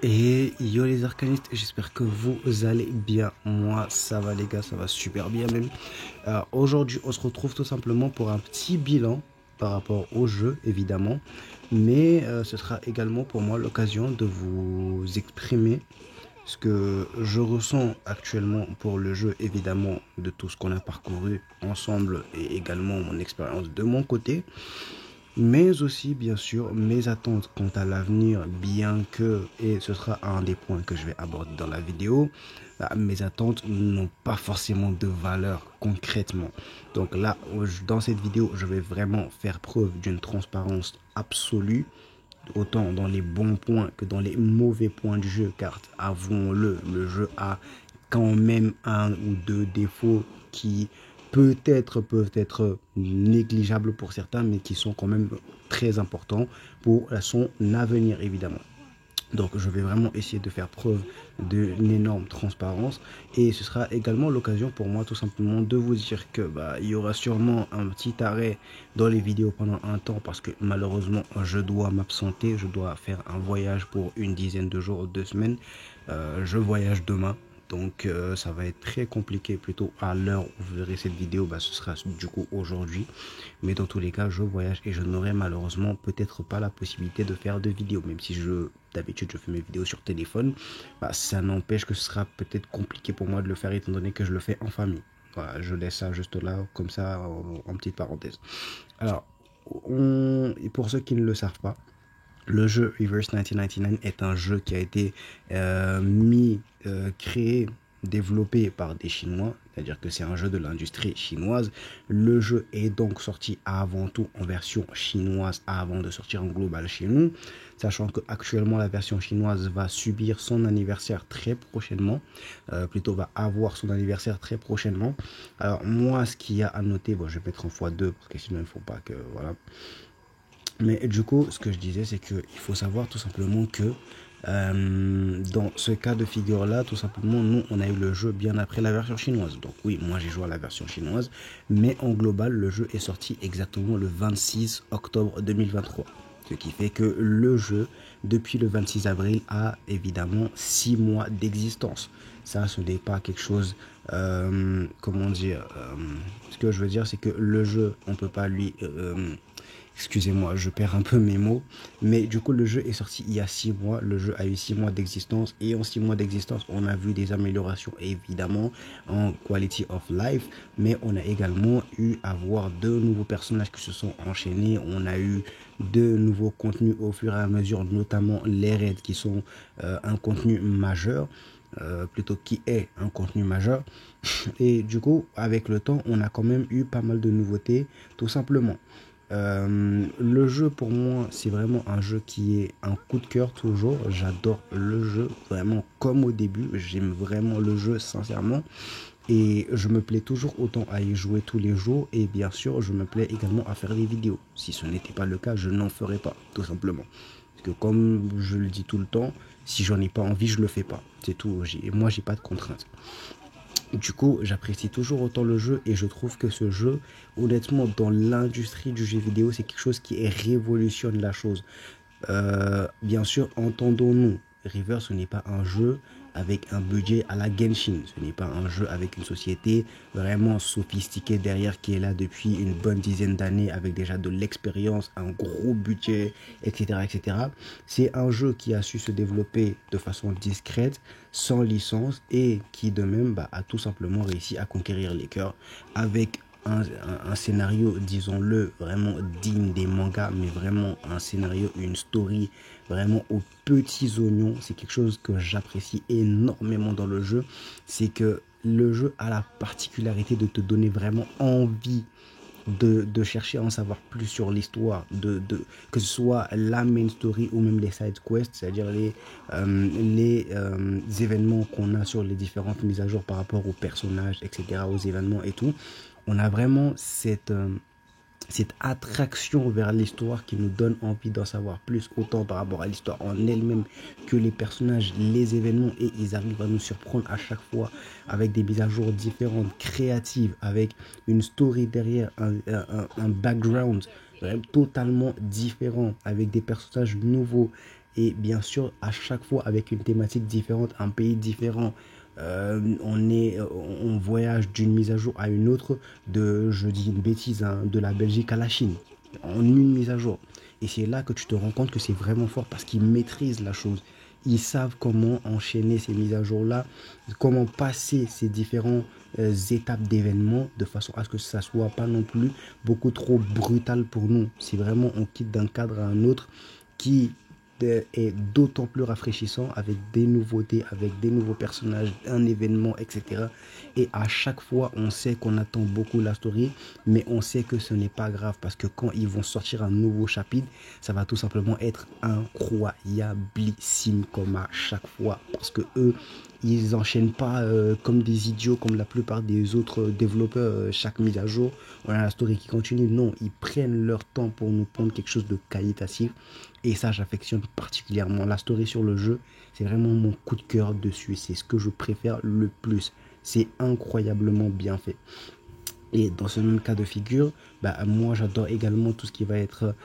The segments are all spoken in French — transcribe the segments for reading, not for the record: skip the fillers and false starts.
Et yo les arcanistes, j'espère que vous allez bien. Moi, ça va les gars, ça va super bien même. Aujourd'hui, on se retrouve tout simplement pour un petit bilan par rapport au jeu, évidemment. Mais ce sera également pour moi l'occasion de vous exprimer ce que je ressens actuellement pour le jeu, évidemment, de tout ce qu'on a parcouru ensemble et également mon expérience de mon côté, mais aussi bien sûr mes attentes quant à l'avenir, bien que, et ce sera un des points que je vais aborder dans la vidéo, mes attentes n'ont pas forcément de valeur concrètement. Donc là, dans cette vidéo, je vais vraiment faire preuve d'une transparence absolue, autant dans les bons points que dans les mauvais points du jeu, car avouons-le, le jeu a quand même un ou deux défauts qui peut-être peuvent être négligeables pour certains, mais qui sont quand même très importants pour son avenir, évidemment. Donc je vais vraiment essayer de faire preuve d'une énorme transparence, et ce sera également l'occasion pour moi tout simplement de vous dire que il y aura sûrement un petit arrêt dans les vidéos pendant un temps parce que malheureusement je dois m'absenter, je dois faire un voyage pour une dizaine de jours, 2 semaines. Je voyage demain. Donc ça va être très compliqué, plutôt à l'heure où vous verrez cette vidéo, ce sera du coup aujourd'hui. Mais dans tous les cas, je voyage et je n'aurai malheureusement peut-être pas la possibilité de faire de vidéos. Même si d'habitude je fais mes vidéos sur téléphone, ça n'empêche que ce sera peut-être compliqué pour moi de le faire étant donné que je le fais en famille. Voilà, je laisse ça juste là, comme ça, en petite parenthèse. Alors, et pour ceux qui ne le savent pas, le jeu Reverse 1999 est un jeu qui a été créé, développé par des Chinois, c'est-à-dire que c'est un jeu de l'industrie chinoise. Le jeu est donc sorti avant tout en version chinoise avant de sortir en global chez nous, sachant que actuellement la version chinoise va subir son anniversaire très prochainement, plutôt va avoir son anniversaire très prochainement. Alors moi, ce qu'il y a à noter, bon, je vais mettre en x2 parce que sinon il ne faut pas que, voilà. Mais du coup, ce que je disais, c'est qu'il faut savoir tout simplement que dans ce cas de figure-là, tout simplement, nous, on a eu le jeu bien après la version chinoise. Donc oui, moi, j'ai joué à la version chinoise, mais en global, le jeu est sorti exactement le 26 octobre 2023. Ce qui fait que le jeu, depuis le 26 avril, a évidemment 6 mois d'existence. Ça, ce n'est pas quelque chose, comment dire, ce que je veux dire, c'est que le jeu, on ne peut pas lui... excusez-moi, je perds un peu mes mots. Mais du coup, le jeu est sorti il y a 6 mois. Le jeu a eu 6 mois d'existence. Et en 6 mois d'existence, on a vu des améliorations, évidemment, en quality of life. Mais on a également eu à voir de nouveaux personnages qui se sont enchaînés. On a eu de nouveaux contenus au fur et à mesure, notamment les raids qui sont un contenu majeur. Plutôt qui est un contenu majeur. Et du coup, avec le temps, on a quand même eu pas mal de nouveautés, tout simplement. Le jeu pour moi c'est vraiment un jeu qui est un coup de cœur toujours. J'adore le jeu vraiment comme au début. J'aime vraiment le jeu sincèrement. Et je me plais toujours autant à y jouer tous les jours. Et bien sûr je me plais également à faire des vidéos. Si ce n'était pas le cas, je n'en ferais pas tout simplement. Parce que comme je le dis tout le temps, si j'en ai pas envie, je le fais pas. C'est tout. Moi j'ai pas de contraintes. Du coup, j'apprécie toujours autant le jeu et je trouve que ce jeu, honnêtement, dans l'industrie du jeu vidéo, c'est quelque chose qui révolutionne la chose. Bien sûr, entendons-nous, River, ce n'est pas un jeu avec un budget à la Genshin. Ce n'est pas un jeu avec une société vraiment sophistiquée derrière qui est là depuis une bonne dizaine d'années avec déjà de l'expérience, un gros budget, etc., etc. C'est un jeu qui a su se développer de façon discrète, sans licence et qui de même a tout simplement réussi à conquérir les cœurs avec un scénario, disons-le, vraiment digne des mangas, mais vraiment un scénario, une story vraiment aux petits oignons. C'est quelque chose que j'apprécie énormément dans le jeu. C'est que le jeu a la particularité de te donner vraiment envie de chercher à en savoir plus sur l'histoire, que ce soit la main story ou même les side quests, c'est-à-dire les événements qu'on a sur les différentes mises à jour par rapport aux personnages, etc., aux événements et tout. On a vraiment cette attraction vers l'histoire qui nous donne envie d'en savoir plus, autant par rapport à l'histoire en elle-même que les personnages, les événements, et ils arrivent à nous surprendre à chaque fois avec des mises à jour différentes, créatives, avec une story derrière, un background totalement différent, avec des personnages nouveaux Et bien sûr, à chaque fois avec une thématique différente, un pays différent. On voyage d'une mise à jour à une autre, je dis une bêtise, hein, de la Belgique à la Chine, en une mise à jour. Et c'est là que tu te rends compte que c'est vraiment fort parce qu'ils maîtrisent la chose. Ils savent comment enchaîner ces mises à jour-là, comment passer ces différentes étapes d'événements de façon à ce que ça soit pas non plus beaucoup trop brutal pour nous. Si vraiment on quitte d'un cadre à un autre qui est d'autant plus rafraîchissant avec des nouveautés, avec des nouveaux personnages, un événement, etc. Et à chaque fois, on sait qu'on attend beaucoup la story, mais on sait que ce n'est pas grave parce que quand ils vont sortir un nouveau chapitre, ça va tout simplement être incroyablissime comme à chaque fois parce que eux, ils enchaînent pas comme des idiots comme la plupart des autres développeurs chaque mise à jour. On a la story qui continue. Non, ils prennent leur temps pour nous pondre quelque chose de qualitatif. Et ça, j'affectionne particulièrement. La story sur le jeu, c'est vraiment mon coup de cœur dessus. C'est ce que je préfère le plus. C'est incroyablement bien fait. Et dans ce même cas de figure, moi j'adore également tout ce qui va être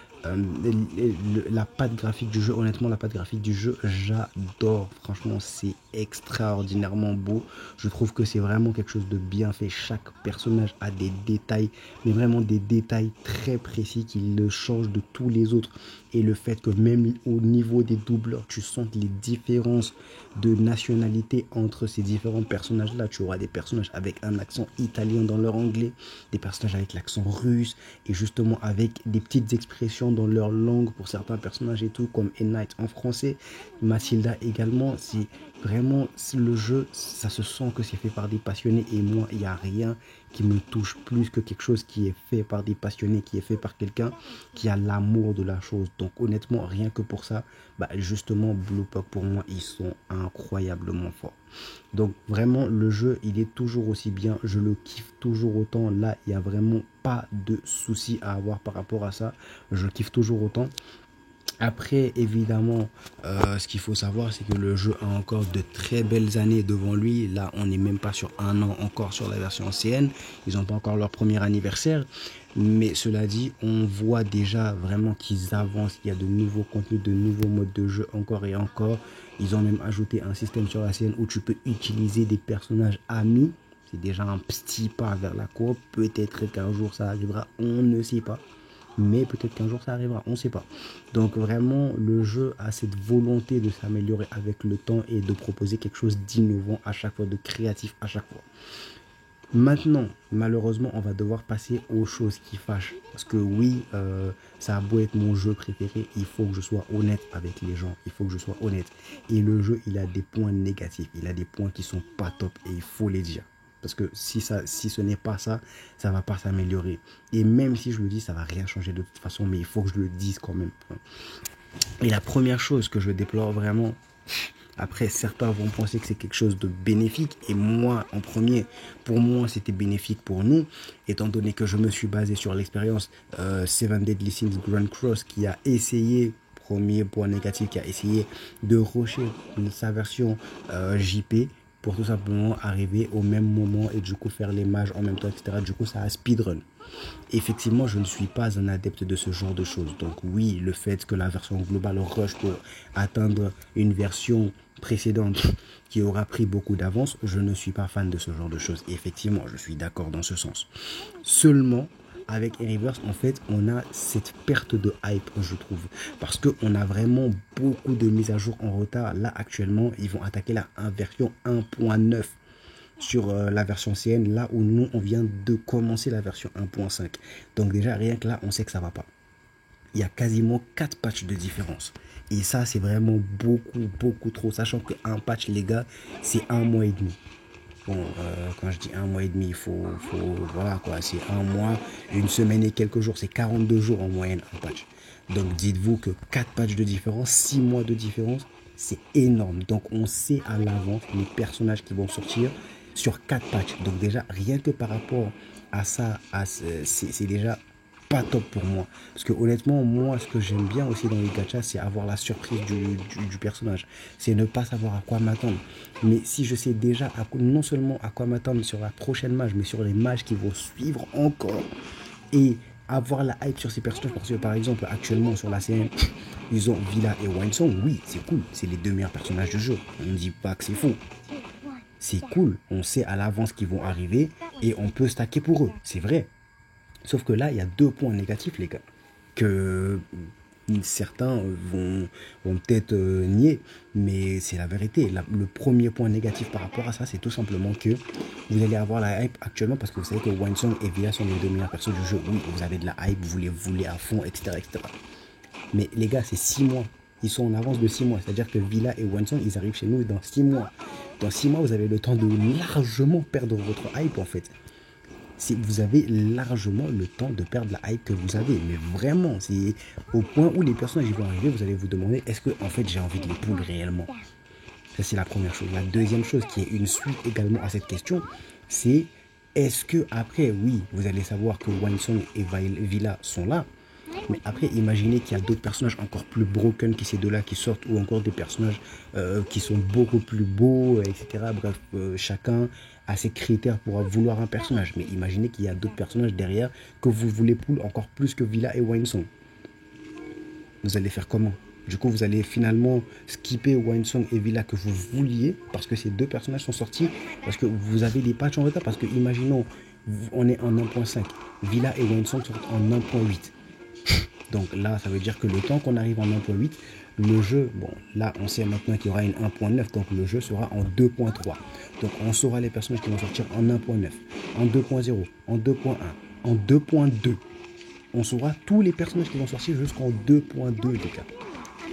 la patte graphique du jeu. Honnêtement, la patte graphique du jeu, j'adore. Franchement, c'est extraordinairement beau. Je trouve que c'est vraiment quelque chose de bien fait. Chaque personnage a des détails, mais vraiment des détails très précis qui le changent de tous les autres. Et le fait que même au niveau des doubleurs, tu sens les différences de nationalité entre ces différents personnages-là. Tu auras des personnages avec un accent italien dans leur anglais, des personnages avec l'accent russe, et justement avec des petites expressions dans leur langue pour certains personnages et tout, comme Knight en français, Mathilda également. C'est vraiment le jeu, ça se sent que c'est fait par des passionnés, et moi, il n'y a rien qui me touche plus que quelque chose qui est fait par des passionnés, qui est fait par quelqu'un qui a l'amour de la chose. Donc honnêtement, rien que pour ça, justement, Bluepock pour moi, ils sont incroyablement forts. Donc vraiment, le jeu, il est toujours aussi bien, je le kiffe toujours autant. Là, il n'y a vraiment pas de souci à avoir par rapport à ça. Je kiffe toujours autant. Après, évidemment, ce qu'il faut savoir, c'est que le jeu a encore de très belles années devant lui. Là, on n'est même pas sur un an encore sur la version ancienne. Ils n'ont pas encore leur premier anniversaire. Mais cela dit, on voit déjà vraiment qu'ils avancent. Il y a de nouveaux contenus, de nouveaux modes de jeu encore et encore. Ils ont même ajouté un système sur la scène où tu peux utiliser des personnages amis. C'est déjà un petit pas vers la courbe. Peut-être qu'un jour ça arrivera, on ne sait pas. Mais peut-être qu'un jour ça arrivera, on ne sait pas. Donc vraiment, le jeu a cette volonté de s'améliorer avec le temps et de proposer quelque chose d'innovant à chaque fois, de créatif à chaque fois. Maintenant, malheureusement, on va devoir passer aux choses qui fâchent. Parce que oui, ça a beau être mon jeu préféré, il faut que je sois honnête avec les gens. Il faut que je sois honnête. Et le jeu, il a des points négatifs. Il a des points qui sont pas top et il faut les dire. Parce que si ce n'est pas ça, ça ne va pas s'améliorer. Et même si je le dis, ça ne va rien changer de toute façon, mais il faut que je le dise quand même. Et la première chose que je déplore vraiment, après certains vont penser que c'est quelque chose de bénéfique, et moi en premier, pour moi c'était bénéfique pour nous, étant donné que je me suis basé sur l'expérience Seven Deadly Sins Grand Cross qui a essayé, premier point négatif, qui a essayé de rusher sa version JP, pour tout simplement arriver au même moment et du coup faire les mages en même temps, etc. Du coup, ça a speedrun. Effectivement, je ne suis pas un adepte de ce genre de choses. Donc oui, le fait que la version globale rush pour atteindre une version précédente qui aura pris beaucoup d'avance, je ne suis pas fan de ce genre de choses. Et effectivement, je suis d'accord dans ce sens. Seulement, avec Reverse, en fait, on a cette perte de hype, je trouve. Parce qu'on a vraiment beaucoup de mises à jour en retard. Là, actuellement, ils vont attaquer la version 1.9 sur la version CN, là où nous, on vient de commencer la version 1.5. Donc déjà, rien que là, on sait que ça va pas. Il y a quasiment 4 patchs de différence. Et ça, c'est vraiment beaucoup, beaucoup trop. Sachant qu'un patch, les gars, c'est 1 mois et demi. Bon, quand je dis 1 mois et demi, voilà quoi, c'est 1 mois, une semaine et quelques jours, c'est 42 jours en moyenne un patch. Donc dites-vous que 4 patchs de différence, 6 mois de différence, c'est énorme. Donc on sait à l'avance les personnages qui vont sortir sur 4 patchs. Donc déjà, rien que par rapport à ça, c'est déjà pas top pour moi. Parce que honnêtement, moi, ce que j'aime bien aussi dans les gachas, c'est avoir la surprise du personnage. C'est ne pas savoir à quoi m'attendre. Mais si je sais déjà non seulement à quoi m'attendre sur la prochaine mage, mais sur les mages qui vont suivre encore, et avoir la hype sur ces personnages, parce que par exemple, actuellement sur la scène, ils ont Villa et Winsong, oui, c'est cool, c'est les deux meilleurs personnages du jeu. On ne dit pas que c'est faux. C'est cool, on sait à l'avance qu'ils vont arriver et on peut stacker pour eux, c'est vrai. Sauf que là, il y a 2 points négatifs, les gars, que certains vont peut-être nier, mais c'est la vérité. Le premier point négatif par rapport à ça, c'est tout simplement que vous allez avoir la hype actuellement parce que vous savez que Winsong et Villa sont les deux meilleurs persos du jeu. Oui, vous avez de la hype, vous les voulez à fond, etc., etc. Mais les gars, c'est 6 mois. Ils sont en avance de 6 mois. C'est-à-dire que Villa et Winsong, ils arrivent chez nous dans 6 mois. Dans 6 mois, vous avez le temps de largement perdre votre hype, en fait. Vous avez largement le temps de perdre la hype que vous avez. Mais vraiment, c'est au point où les personnages vont arriver, vous allez vous demander, est-ce que, en fait, j'ai envie de les pull réellement? Ça, c'est la première chose. La deuxième chose, qui est une suite également à cette question, c'est, est-ce que après, oui, vous allez savoir que Winsong et Villa sont là, mais après, imaginez qu'il y a d'autres personnages encore plus broken que ces deux-là qui sortent, ou encore des personnages qui sont beaucoup plus beaux, etc. Bref, chacun a ses critères pour vouloir un personnage. Mais imaginez qu'il y a d'autres personnages derrière que vous voulez pull encore plus que Villa et Winsong. Vous allez faire comment? Du coup, vous allez finalement skipper Winsong et Villa que vous vouliez, parce que ces deux personnages sont sortis, parce que vous avez des patchs en retard, parce que imaginons, on est en 1.5, Villa et Winsong sont en 1.8. Donc là, ça veut dire que le temps qu'on arrive en 1.8, le jeu, bon, là, on sait maintenant qu'il y aura une 1.9, donc le jeu sera en 2.3. Donc on saura les personnages qui vont sortir en 1.9, en 2.0, en 2.1, en 2.2. On saura tous les personnages qui vont sortir jusqu'en 2.2, les gars.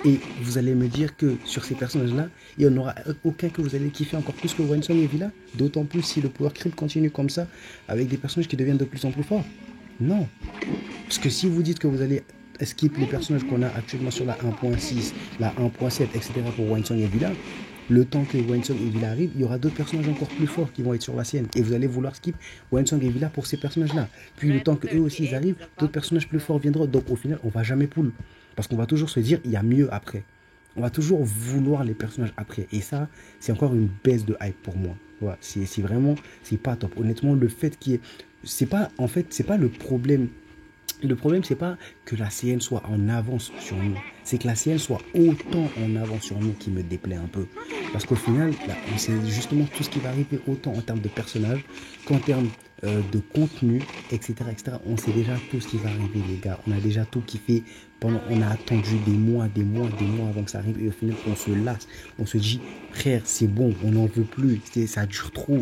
Et vous allez me dire que sur ces personnages-là, il n'y en aura aucun que vous allez kiffer encore plus que Winsong et Villa. D'autant plus si le power creep continue comme ça, avec des personnages qui deviennent de plus en plus forts. Non. Parce que si vous dites que vous allez skip les personnages qu'on a actuellement sur la 1.6, la 1.7, etc. pour Winsong et Villa, le temps que Winsong et Villa arrivent, il y aura d'autres personnages encore plus forts qui vont être sur la sienne. Et vous allez vouloir skip Winsong et Villa pour ces personnages-là. Puis le temps qu'eux aussi ils arrivent, d'autres personnages plus forts viendront. Donc au final, on va jamais pull. Parce qu'on va toujours se dire, il y a mieux après. On va toujours vouloir les personnages après. Et ça, c'est encore une baisse de hype pour moi. Voilà, c'est vraiment, c'est pas top. Honnêtement, le fait qu'il y ait... C'est pas, en fait, c'est pas le problème. Le problème, c'est pas que la CN soit en avance sur nous. C'est que la CN soit autant en avance sur nous qui me déplaît un peu. Parce qu'au final, là, on sait justement tout ce qui va arriver autant en termes de personnages qu'en termes de contenu, etc., etc. On sait déjà tout ce qui va arriver, les gars. On a déjà tout kiffé. On a attendu des mois avant que ça arrive. Et au final, on se lasse. On se dit, frère, c'est bon, on n'en veut plus. Ça dure trop.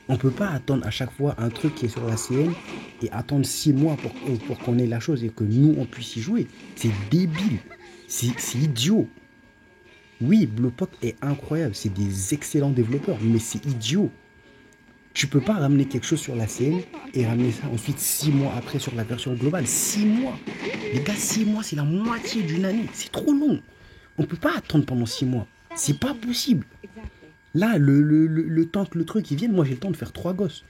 On ne peut pas attendre à chaque fois un truc qui est sur la CN et attendre 6 mois pour qu'on ait la chose et que nous, on puisse y jouer. C'est débile. C'est idiot. Oui, Bluepock est incroyable. C'est des excellents développeurs, mais c'est idiot. Tu peux pas ramener quelque chose sur la CN et ramener ça ensuite 6 mois après sur la version globale. 6 mois. Les gars, 6 mois, c'est la moitié d'une année. C'est trop long. On ne peut pas attendre pendant 6 mois. C'est pas possible. Là, le temps que le truc il vienne, moi j'ai le temps de faire 3 gosses.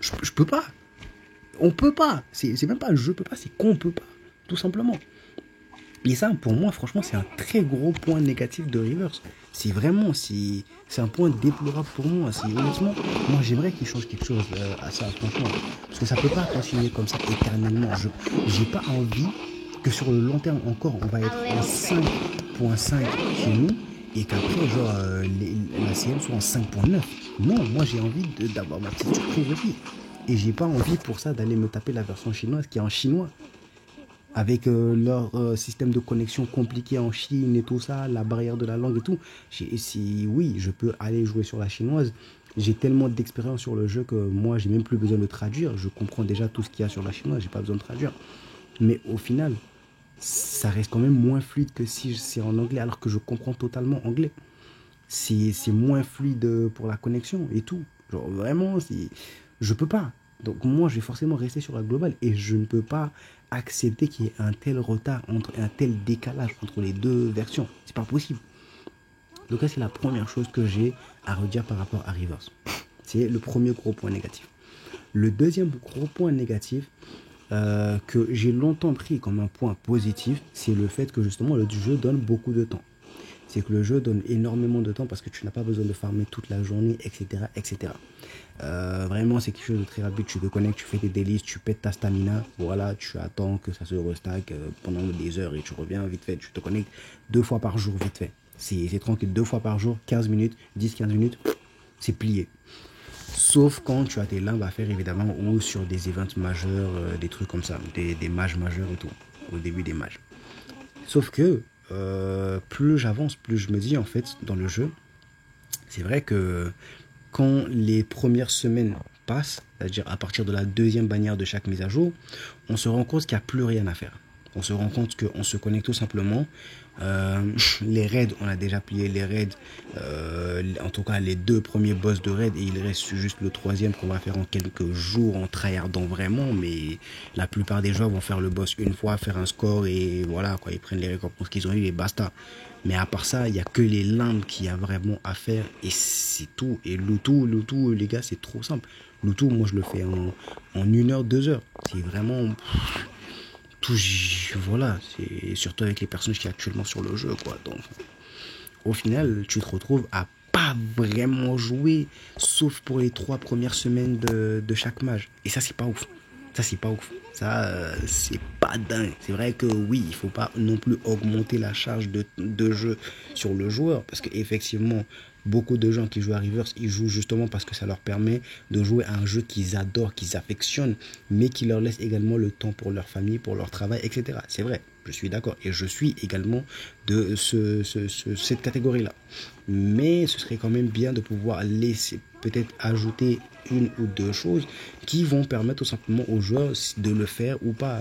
Je peux pas. On peut pas. C'est même pas je peux pas, c'est qu'on peut pas. Tout simplement. Et ça, pour moi, franchement, c'est un très gros point négatif de Rivers. C'est vraiment, c'est un point déplorable pour moi. Honnêtement, moi j'aimerais qu'il change quelque chose à ça, franchement. Parce que ça peut pas continuer comme ça éternellement. J'ai pas envie que sur le long terme encore, on va être en 5.5 chez nous. Et qu'après, genre, la CM soit en 5.9. Non, moi j'ai envie d'avoir ma petite surprise aussi. Et j'ai pas envie pour ça d'aller me taper la version chinoise qui est en chinois. Avec leur système de connexion compliqué en Chine et tout ça, la barrière de la langue et tout. Oui, je peux aller jouer sur la chinoise. J'ai tellement d'expérience sur le jeu que moi, j'ai même plus besoin de traduire. Je comprends déjà tout ce qu'il y a sur la chinoise, j'ai pas besoin de traduire. Mais au final, ça reste quand même moins fluide que si c'est en anglais, alors que je comprends totalement anglais. C'est moins fluide pour la connexion et tout. Genre vraiment, je peux pas. Donc moi, je vais forcément rester sur la globale et je ne peux pas accepter qu'il y ait un tel retard, un tel décalage entre les deux versions. C'est pas possible. Donc ça, c'est la première chose que j'ai à redire par rapport à Rivers. C'est le premier gros point négatif. Le deuxième gros point négatif, que j'ai longtemps pris comme un point positif, c'est le fait que justement le jeu donne beaucoup de temps. c'est que le jeu donne énormément de temps parce que tu n'as pas besoin de farmer toute la journée, etc. etc. Vraiment, c'est quelque chose de très rapide. Tu te connectes, tu fais tes délices, tu pètes ta stamina. Voilà, tu attends que ça se restack pendant des heures et tu reviens vite fait. Tu te connectes 2 fois par jour, vite fait. C'est tranquille, 2 fois par jour, 15 minutes, 10-15 minutes, c'est plié. Sauf quand tu as tes limbes à faire, évidemment, ou sur des events majeurs, des trucs comme ça, des mages majeurs et tout, au début des mages. Sauf que plus j'avance, plus je me dis, en fait, dans le jeu, c'est vrai que quand les premières semaines passent, c'est-à-dire à partir de la deuxième bannière de chaque mise à jour, on se rend compte qu'il n'y a plus rien à faire. On se rend compte qu'on se connecte tout simplement. Les raids, on a déjà plié les raids. En tout cas, les 2 premiers boss de raid. Et il reste juste le 3e qu'on va faire en quelques jours en tryhardant vraiment. Mais la plupart des joueurs vont faire le boss une fois, faire un score et voilà, quoi. Ils prennent les récompenses qu'ils ont eu et basta. Mais à part ça, il n'y a que les limbes qu'il y a vraiment à faire. Et c'est tout. Et le tout, les gars, c'est trop simple. Le tout, moi, je le fais en 1 heure, 2 heures. C'est vraiment... tout, voilà, c'est surtout avec les personnages qui sont actuellement sur le jeu, quoi. Donc, au final, tu te retrouves à pas vraiment jouer, sauf pour les 3 premières semaines de chaque mage. Et ça, c'est pas ouf. Ça, c'est pas ouf. Ça, c'est pas dingue. C'est vrai que oui, il faut pas non plus augmenter la charge de jeu sur le joueur, parce qu'effectivement, beaucoup de gens qui jouent à Rivers, ils jouent justement parce que ça leur permet de jouer à un jeu qu'ils adorent, qu'ils affectionnent, mais qui leur laisse également le temps pour leur famille, pour leur travail, etc. C'est vrai, je suis d'accord. Et je suis également de cette catégorie-là. Mais ce serait quand même bien de pouvoir laisser, peut-être ajouter 1 ou 2 choses qui vont permettre tout simplement aux joueurs de le faire ou pas.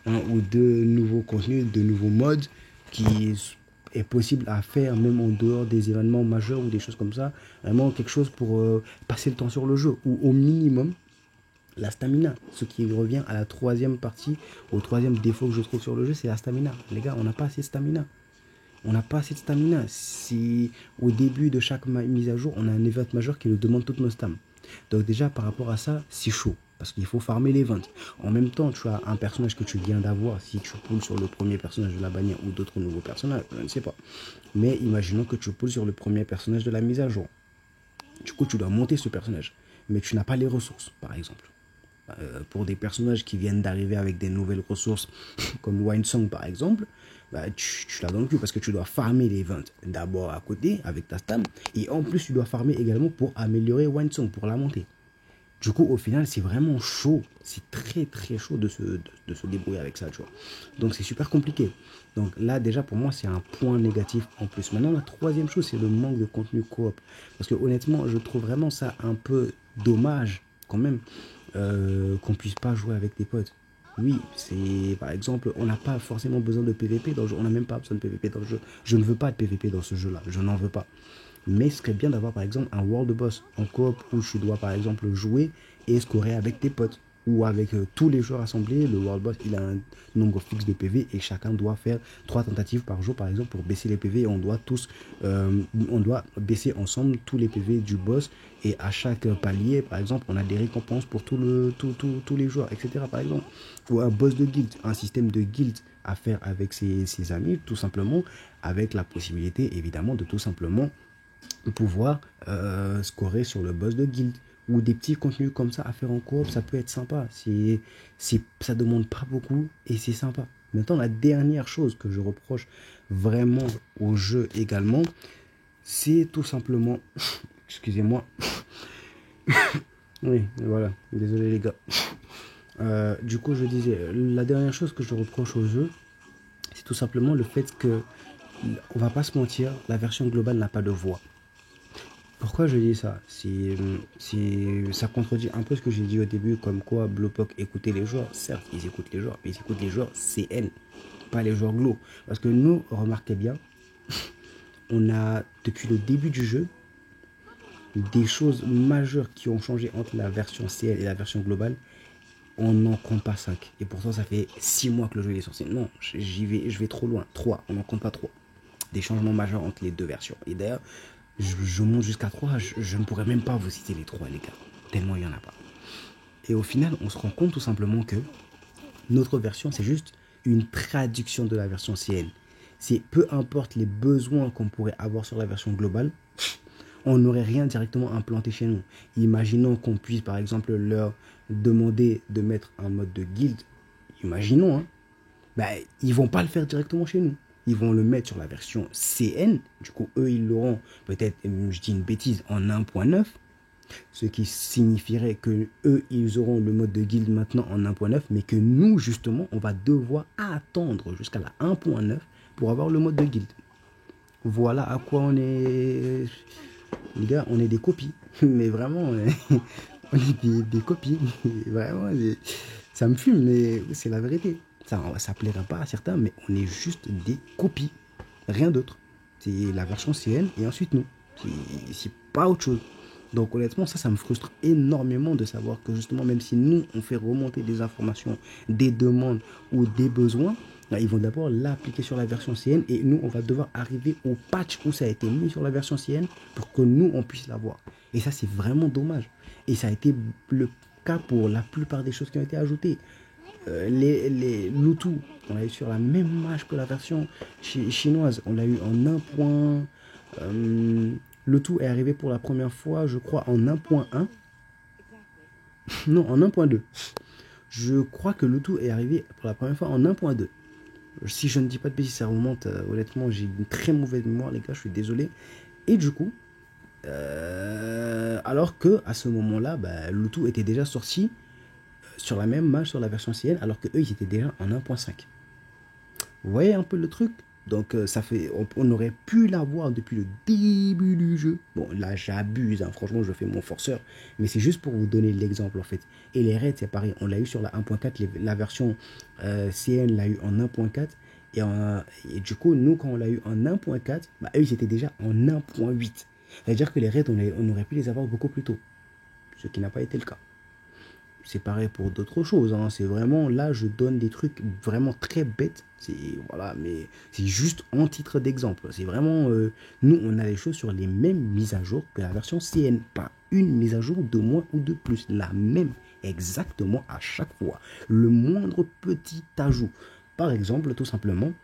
1 ou 2 nouveaux contenus, de nouveaux modes qui est possible à faire même en dehors des événements majeurs ou des choses comme ça. Vraiment quelque chose pour passer le temps sur le jeu. Ou au minimum, la stamina. Ce qui revient à la 3e partie, au 3e défaut que je trouve sur le jeu, c'est la stamina. Les gars, on n'a pas assez de stamina. On n'a pas assez de stamina. Si au début de chaque mise à jour, on a un event majeur qui nous demande toutes nos stams. Donc déjà, par rapport à ça, c'est chaud. Parce qu'il faut farmer les ventes. En même temps, tu as un personnage que tu viens d'avoir. Si tu poules sur le premier personnage de la bannière ou d'autres nouveaux personnages, je ne sais pas. Mais imaginons que tu poules sur le premier personnage de la mise à jour. Du coup, tu dois monter ce personnage. Mais tu n'as pas les ressources, par exemple. Pour des personnages qui viennent d'arriver avec des nouvelles ressources, comme Winesong par exemple, bah, tu la donnes plus parce que tu dois farmer les ventes d'abord à côté avec ta stam, et en plus tu dois farmer également pour améliorer Winesong, pour la monter. Du coup, au final, c'est vraiment chaud. C'est très très chaud de se débrouiller avec ça, tu vois. Donc c'est super compliqué. Donc là, déjà, pour moi, c'est un point négatif en plus. Maintenant, la 3e chose, c'est le manque de contenu coop. Parce que honnêtement, je trouve vraiment ça un peu dommage, quand même, qu'on puisse pas jouer avec tes potes. Oui, c'est par exemple, on n'a pas forcément besoin de PVP dans le jeu. On n'a même pas besoin de PVP dans le jeu. Je ne veux pas de PVP dans ce jeu-là. Je n'en veux pas. Mais ce serait bien d'avoir par exemple un world boss en coop où tu dois par exemple jouer et scorer avec tes potes ou avec tous les joueurs assemblés. Le world boss, il a un nombre fixe de PV et chacun doit faire 3 tentatives par jour par exemple pour baisser les PV, et on doit baisser ensemble tous les PV du boss, et à chaque palier par exemple on a des récompenses pour tous les joueurs, etc. par exemple. Ou un boss de guild, un système de guild à faire avec ses amis tout simplement, avec la possibilité évidemment de tout simplement pouvoir scorer sur le boss de guild, ou des petits contenus comme ça à faire en coop. Ça peut être sympa, ça demande pas beaucoup et c'est sympa. Maintenant, la dernière chose que je reproche vraiment au jeu également, c'est tout simplement excusez-moi oui voilà, désolé les gars. Du coup, je disais, la dernière chose que je reproche au jeu, c'est tout simplement le fait que, on va pas se mentir, la version globale n'a pas de voix. Pourquoi je dis ça? Ça contredit un peu ce que j'ai dit au début, comme quoi Blowpock écoutait les joueurs. Certes, ils écoutent les joueurs, mais ils écoutent les joueurs CN, pas les joueurs Glo. Parce que nous, remarquez bien, on a, depuis le début du jeu, des choses majeures qui ont changé entre la version CL et la version globale. On n'en compte pas 5. Et pourtant, ça fait 6 mois que le jeu est sorti. Non, je vais trop loin. 3, on n'en compte pas 3. Des changements majeurs entre les 2 versions. Et d'ailleurs, je monte jusqu'à 3, je ne pourrais même pas vous citer les 3, les gars. Tellement il n'y en a pas. Et au final, on se rend compte tout simplement que notre version, c'est juste une traduction de la version CN. C'est peu importe les besoins qu'on pourrait avoir sur la version globale, on n'aurait rien directement implanté chez nous. Imaginons qu'on puisse par exemple leur demander de mettre un mode de guild. Imaginons, hein. Ben, ils vont pas le faire directement chez nous. Ils vont le mettre sur la version CN. Du coup, eux, ils l'auront peut-être, je dis une bêtise, en 1.9. Ce qui signifierait que eux, ils auront le mode de guild maintenant en 1.9, mais que nous, justement, on va devoir attendre jusqu'à la 1.9 pour avoir le mode de guild. Voilà à quoi on est... Les gars, on est des copies. Mais vraiment, on est des copies. Vraiment, ça me fume, mais c'est la vérité. Ça plaira pas à certains, mais on est juste des copies. Rien d'autre. C'est la version CN et ensuite nous. C'est pas autre chose. Donc honnêtement, ça me frustre énormément de savoir que justement, même si nous, on fait remonter des informations, des demandes ou des besoins, là, ils vont d'abord l'appliquer sur la version CN et nous, on va devoir arriver au patch où ça a été mis sur la version CN pour que nous, on puisse l'avoir. Et ça, c'est vraiment dommage. Et ça a été le cas pour la plupart des choses qui ont été ajoutées. Les Bluetooth, on l'a eu sur la même image que la version chinoise. On l'a eu en 1 point... le tout est arrivé pour la première fois, je crois, en 1.1. Non, en 1.2. Je crois que le tout est arrivé pour la première fois en 1.2. Si je ne dis pas de bêtises, ça remonte. Honnêtement, j'ai une très mauvaise mémoire, les gars, je suis désolé. Et du coup, alors que à ce moment-là, bah, le tout était déjà sorti sur la même image sur la version CN, alors que eux, ils étaient déjà en 1.5. Vous voyez un peu le truc? Donc ça fait, on aurait pu l'avoir depuis le début du jeu. Bon là j'abuse, hein, franchement je fais mon forceur. Mais c'est juste pour vous donner l'exemple en fait. Et les raids c'est pareil, on l'a eu sur la 1.4, la version CN l'a eu en 1.4. Et du coup nous quand on l'a eu en 1.4, bah, eux ils étaient déjà en 1.8. C'est-à-dire que les raids on aurait pu les avoir beaucoup plus tôt. Ce qui n'a pas été le cas. C'est pareil pour d'autres choses, hein. C'est vraiment, là, je donne des trucs vraiment très bêtes. Voilà, mais c'est juste en titre d'exemple. C'est vraiment, nous, on a les choses sur les mêmes mises à jour que la version CN. Pas une mise à jour de moins ou de plus. La même, exactement à chaque fois. Le moindre petit ajout. Par exemple, tout simplement,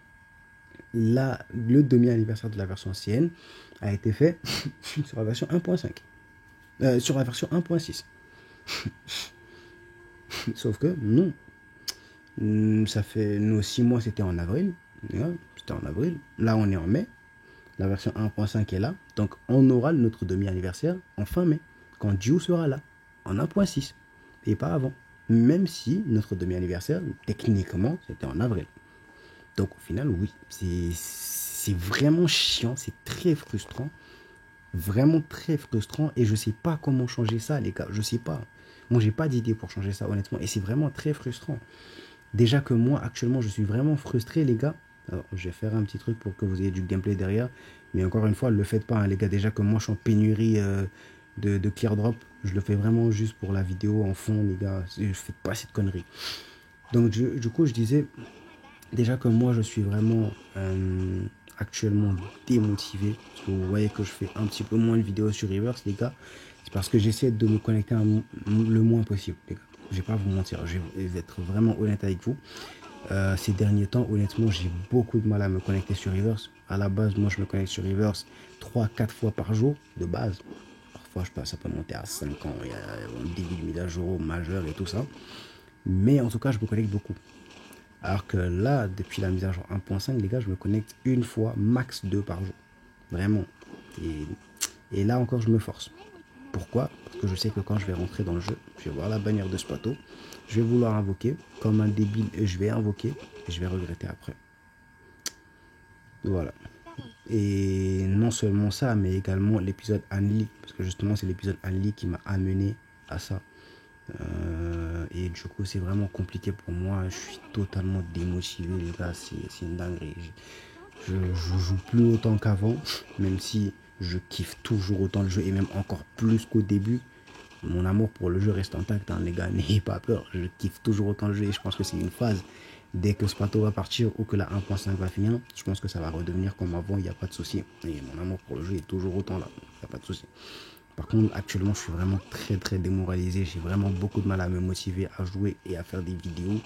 là, le demi-anniversaire de la version CN a été fait sur la version 1.5. Sur la version 1.6. Sauf que non. Ça fait nos 6 mois, c'était en avril. C'était en avril. Là, on est en mai. La version 1.5 est là. Donc, on aura notre demi-anniversaire en fin mai. Quand Dieu sera là. En 1.6. Et pas avant. Même si notre demi-anniversaire, techniquement, c'était en avril. Donc, au final, oui. C'est vraiment chiant. C'est très frustrant. Vraiment très frustrant. Et je sais pas comment changer ça, les gars. Je sais pas. Moi, j'ai pas d'idée pour changer ça, honnêtement. Et c'est vraiment très frustrant. Déjà que moi, actuellement, je suis vraiment frustré, les gars. Alors, je vais faire un petit truc pour que vous ayez du gameplay derrière. Mais encore une fois, ne le faites pas, hein, les gars. Déjà que moi, je suis en pénurie de clear drop. Je le fais vraiment juste pour la vidéo en fond, les gars. Je fais pas cette connerie. Donc, du coup, je disais... Déjà que moi, je suis vraiment actuellement démotivé. Parce que vous voyez que je fais un petit peu moins de vidéos sur Reverse, les gars. C'est parce que j'essaie de me connecter le moins possible, les gars. Je vais pas vous mentir, je vais être vraiment honnête avec vous. Ces derniers temps, honnêtement, j'ai beaucoup de mal à me connecter sur Reverse. À la base, moi, je me connecte sur Reverse 3-4 fois par jour, de base. Parfois, ça peut monter à 5 ans. Il y a un début de mise à jour majeur et tout ça. Mais en tout cas, je me connecte beaucoup. Alors que là, depuis la mise à jour 1.5, les gars, je me connecte une fois, max 2 par jour. Vraiment. Et là encore, je me force. Pourquoi? Parce que je sais que quand je vais rentrer dans le jeu, je vais voir la bannière de Spato, je vais vouloir invoquer, comme un débile, je vais invoquer, et je vais regretter après. Voilà. Et non seulement ça, mais également l'épisode Anli, parce que justement, c'est l'épisode Anli qui m'a amené à ça. Et du coup, c'est vraiment compliqué pour moi. Je suis totalement démotivé, les gars. C'est une dinguerie. Je joue plus autant qu'avant, même si je kiffe toujours autant le jeu et même encore plus qu'au début. Mon amour pour le jeu reste intact, hein, les gars. N'ayez pas peur. Je kiffe toujours autant le jeu et je pense que c'est une phase. Dès que Spato va partir ou que la 1.5 va finir, je pense que ça va redevenir comme avant. Il n'y a pas de souci. Et mon amour pour le jeu est toujours autant là. Il n'y a pas de souci. Par contre, actuellement, je suis vraiment très démoralisé. J'ai vraiment beaucoup de mal à me motiver à jouer et à faire des vidéos.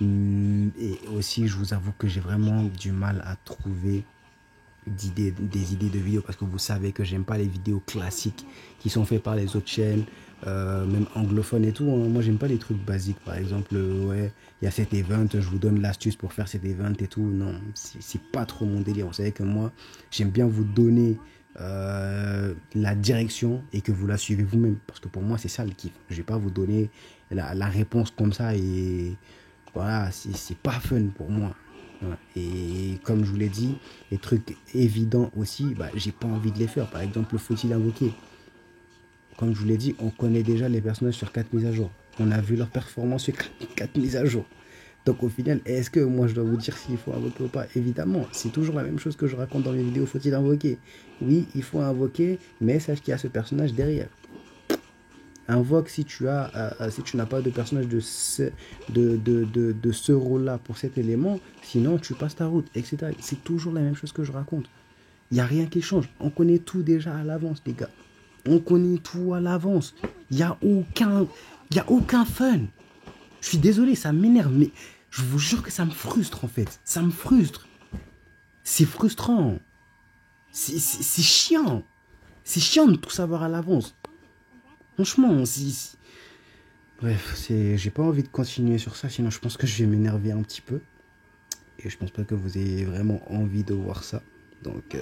Et aussi, je vous avoue que j'ai vraiment du mal à trouver des idées de vidéos parce que vous savez que j'aime pas les vidéos classiques qui sont faites par les autres chaînes, même anglophones et tout, hein. Moi, j'aime pas les trucs basiques. Par exemple, ouais, il y a cet event, je vous donne l'astuce pour faire cet event et tout. Non, c'est pas trop mon délire. Vous savez que moi, j'aime bien vous donner la direction et que vous la suivez vous-même. Parce que pour moi, c'est ça le kiff. Je vais pas vous donner la réponse comme ça et voilà, c'est pas fun pour moi. Ouais. Et comme je vous l'ai dit, les trucs évidents aussi, bah, j'ai pas envie de les faire. Par exemple, faut-il invoquer? Comme je vous l'ai dit, on connaît déjà les personnages sur 4 mises à jour. On a vu leur performance sur 4 mises à jour. Donc au final, est-ce que moi je dois vous dire s'il faut invoquer ou pas? Évidemment, c'est toujours la même chose que je raconte dans mes vidéos. Faut-il invoquer? Oui, il faut invoquer, mais sache qu'il y a ce personnage derrière. Invoque si tu n'as pas de personnage de ce rôle-là pour cet élément, sinon tu passes ta route, etc. C'est toujours la même chose que je raconte. Il n'y a rien qui change. On connaît tout déjà à l'avance, les gars. On connaît tout à l'avance. Il y a aucun fun. Je suis désolé, ça m'énerve, mais je vous jure que ça me frustre en fait. Ça me frustre. C'est frustrant. C'est chiant. C'est chiant de tout savoir à l'avance. Franchement, bref, j'ai pas envie de continuer sur ça, sinon je pense que je vais m'énerver un petit peu. Et je pense pas que vous ayez vraiment envie de voir ça. Donc,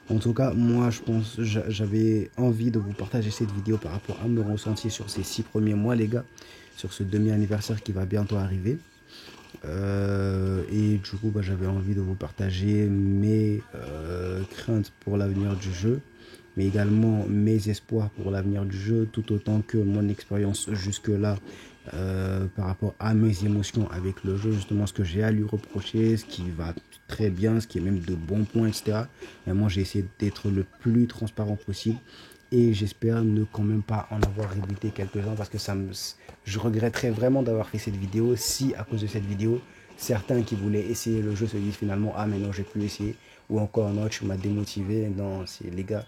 en tout cas, moi, je pense, j'avais envie de vous partager cette vidéo par rapport à me ressentir sur ces 6 premiers mois, les gars, sur ce demi-anniversaire qui va bientôt arriver. Et du coup, bah, j'avais envie de vous partager mes craintes pour l'avenir du jeu, mais également mes espoirs pour l'avenir du jeu, tout autant que mon expérience jusque-là par rapport à mes émotions avec le jeu, justement ce que j'ai à lui reprocher, ce qui va très bien, ce qui est même de bons points, etc. Et moi, j'ai essayé d'être le plus transparent possible. Et j'espère ne quand même pas en avoir rébuté quelques-uns parce que je regretterais vraiment d'avoir fait cette vidéo si à cause de cette vidéo, certains qui voulaient essayer le jeu se disent finalement ah mais non j'ai plus essayé ou encore non tu m'as démotivé. Non, c'est les gars,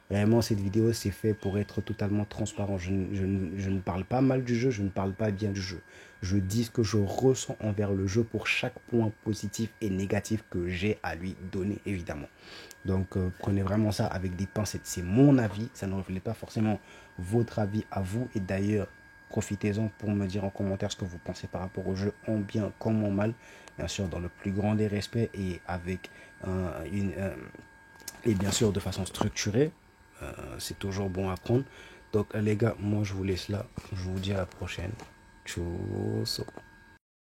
vraiment cette vidéo c'est fait pour être totalement transparent. Je ne parle pas mal du jeu, je ne parle pas bien du jeu. Je dis ce que je ressens envers le jeu pour chaque point positif et négatif que j'ai à lui donner évidemment. Donc prenez vraiment ça avec des pincettes, c'est mon avis, ça ne reflète pas forcément votre avis à vous. Et d'ailleurs, profitez-en pour me dire en commentaire ce que vous pensez par rapport au jeu, en bien comme en mal, bien sûr dans le plus grand des respects et avec et bien sûr de façon structurée. C'est toujours bon à prendre. Donc les gars, moi je vous laisse là, je vous dis à la prochaine. Tchuss.